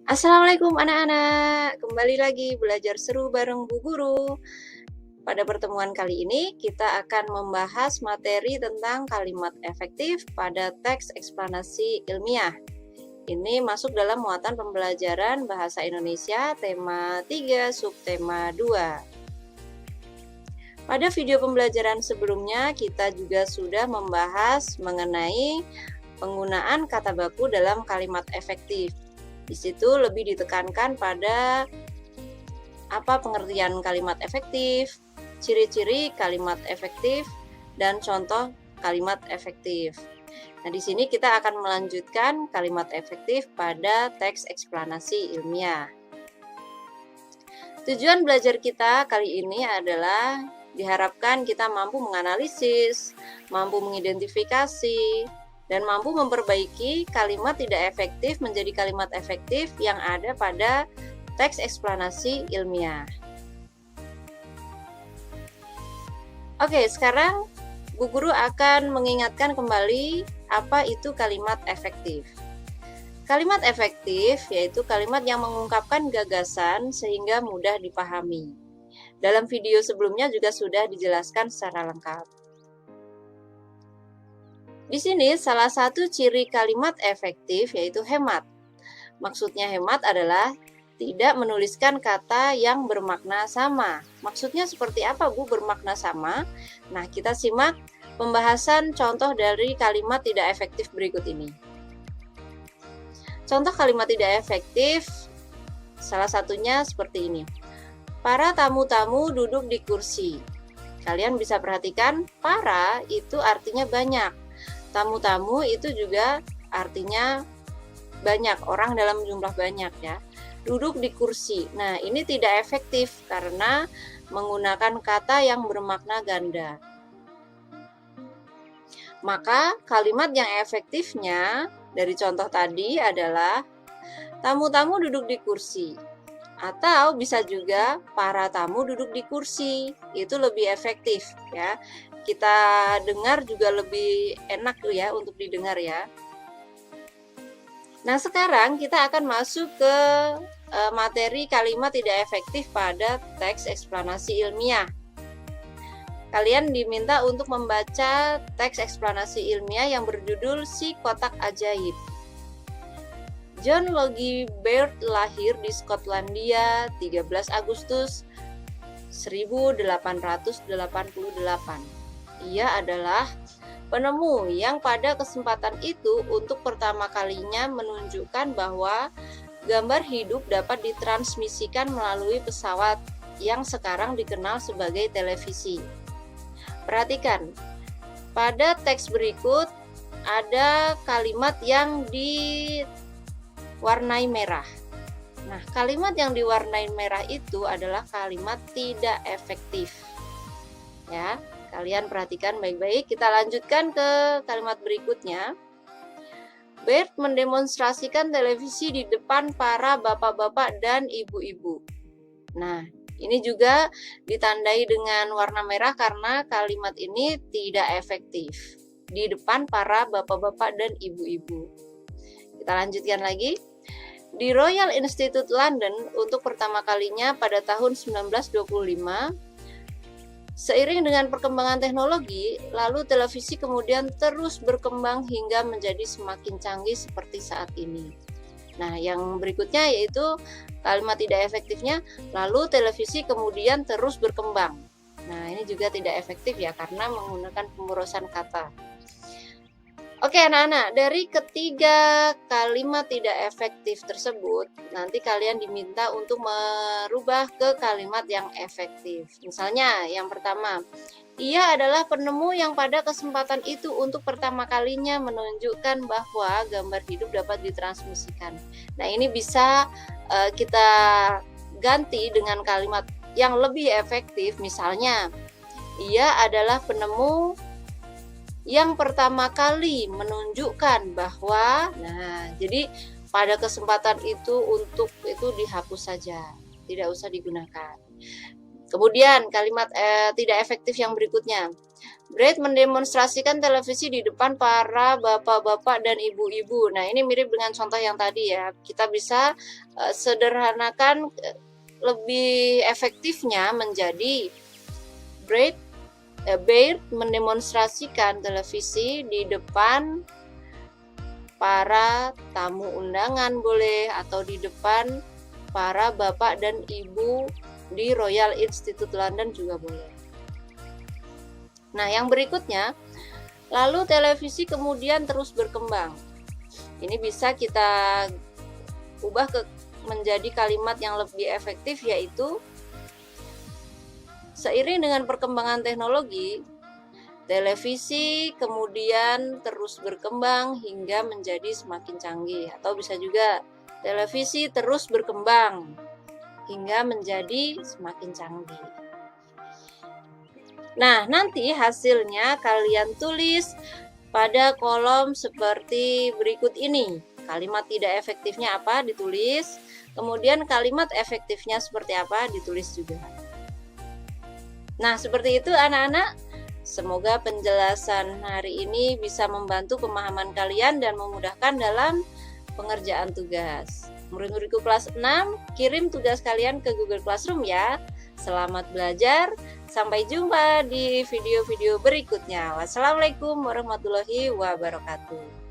Assalamualaikum anak-anak, kembali lagi belajar seru bareng Bu Guru. Pada pertemuan kali ini kita akan membahas materi tentang kalimat efektif pada teks eksplanasi ilmiah. Ini masuk dalam muatan pembelajaran Bahasa Indonesia tema 3 subtema 2. Pada video pembelajaran sebelumnya kita juga sudah membahas mengenai penggunaan kata baku dalam kalimat efektif. Di situ lebih ditekankan pada apa pengertian kalimat efektif, ciri-ciri kalimat efektif, dan contoh kalimat efektif. Nah, di sini kita akan melanjutkan kalimat efektif pada teks eksplanasi ilmiah. Tujuan belajar kita kali ini adalah diharapkan kita mampu menganalisis, mampu mengidentifikasi, dan mampu memperbaiki kalimat tidak efektif menjadi kalimat efektif yang ada pada teks eksplanasi ilmiah. Oke, sekarang Bu Guru akan mengingatkan kembali apa itu kalimat efektif. Kalimat efektif yaitu kalimat yang mengungkapkan gagasan sehingga mudah dipahami. Dalam video sebelumnya juga sudah dijelaskan secara lengkap. Di sini salah satu ciri kalimat efektif yaitu hemat. Maksudnya hemat adalah tidak menuliskan kata yang bermakna sama. Maksudnya seperti apa, Bu, bermakna sama? Nah, kita simak pembahasan contoh dari kalimat tidak efektif berikut ini. Contoh kalimat tidak efektif salah satunya seperti ini. Para tamu-tamu duduk di kursi. Kalian bisa perhatikan, para itu artinya banyak. Tamu-tamu itu juga artinya banyak, orang dalam jumlah banyak ya. Duduk di kursi. Nah, ini tidak efektif karena menggunakan kata yang bermakna ganda. Maka kalimat yang efektifnya dari contoh tadi adalah tamu-tamu duduk di kursi. Atau bisa juga para tamu duduk di kursi. Itu lebih efektif ya. Kita dengar juga lebih enak ya untuk didengar ya. Nah, sekarang kita akan masuk ke materi kalimat tidak efektif pada teks eksplanasi ilmiah. Kalian diminta untuk membaca teks eksplanasi ilmiah yang berjudul Si Kotak Ajaib. John Logie Baird lahir di Skotlandia 13 Agustus 1888. Ia adalah penemu yang pada kesempatan itu untuk pertama kalinya menunjukkan bahwa gambar hidup dapat ditransmisikan melalui pesawat yang sekarang dikenal sebagai televisi. Perhatikan, pada teks berikut ada kalimat yang diwarnai merah. Nah, kalimat yang diwarnai merah itu adalah kalimat tidak efektif. Ya, kalian perhatikan baik-baik. Kita lanjutkan ke kalimat berikutnya. Baird mendemonstrasikan televisi di depan para bapak-bapak dan ibu-ibu. Nah, ini juga ditandai dengan warna merah karena kalimat ini tidak efektif. Di depan para bapak-bapak dan ibu-ibu. Kita lanjutkan lagi. Di Royal Institute London untuk pertama kalinya pada tahun 1925, seiring dengan perkembangan teknologi, lalu televisi kemudian terus berkembang hingga menjadi semakin canggih seperti saat ini. Nah, yang berikutnya yaitu kalimat tidak efektifnya, lalu televisi kemudian terus berkembang. Nah, ini juga tidak efektif ya karena menggunakan pemborosan kata. Oke anak-anak, dari ketiga kalimat tidak efektif tersebut, nanti kalian diminta untuk merubah ke kalimat yang efektif. Misalnya, yang pertama, ia adalah penemu yang pada kesempatan itu untuk pertama kalinya menunjukkan bahwa gambar hidup dapat ditransmisikan. Nah, ini bisa kita ganti dengan kalimat yang lebih efektif. Misalnya, ia adalah penemu yang pertama kali menunjukkan bahwa, nah, jadi pada kesempatan itu untuk itu dihapus saja, tidak usah digunakan. Kemudian kalimat tidak efektif yang berikutnya. Brad mendemonstrasikan televisi di depan para bapak-bapak dan ibu-ibu. Nah, ini mirip dengan contoh yang tadi ya. Kita bisa sederhanakan lebih efektifnya menjadi Brad mendemonstrasikan televisi di depan para tamu undangan boleh, atau di depan para bapak dan ibu di Royal Institute London juga boleh. Nah, yang berikutnya, lalu televisi kemudian terus berkembang. Ini bisa kita ubah menjadi kalimat yang lebih efektif, yaitu seiring dengan perkembangan teknologi, televisi kemudian terus berkembang hingga menjadi semakin canggih, atau bisa juga televisi terus berkembang hingga menjadi semakin canggih. Nah, nanti hasilnya kalian tulis pada kolom seperti berikut ini. Kalimat tidak efektifnya apa ditulis, kemudian kalimat efektifnya seperti apa ditulis juga. Nah, seperti itu anak-anak. Semoga penjelasan hari ini bisa membantu pemahaman kalian dan memudahkan dalam pengerjaan tugas. Murid-muridku kelas 6, kirim tugas kalian ke Google Classroom ya. Selamat belajar, sampai jumpa di video-video berikutnya. Wassalamualaikum warahmatullahi wabarakatuh.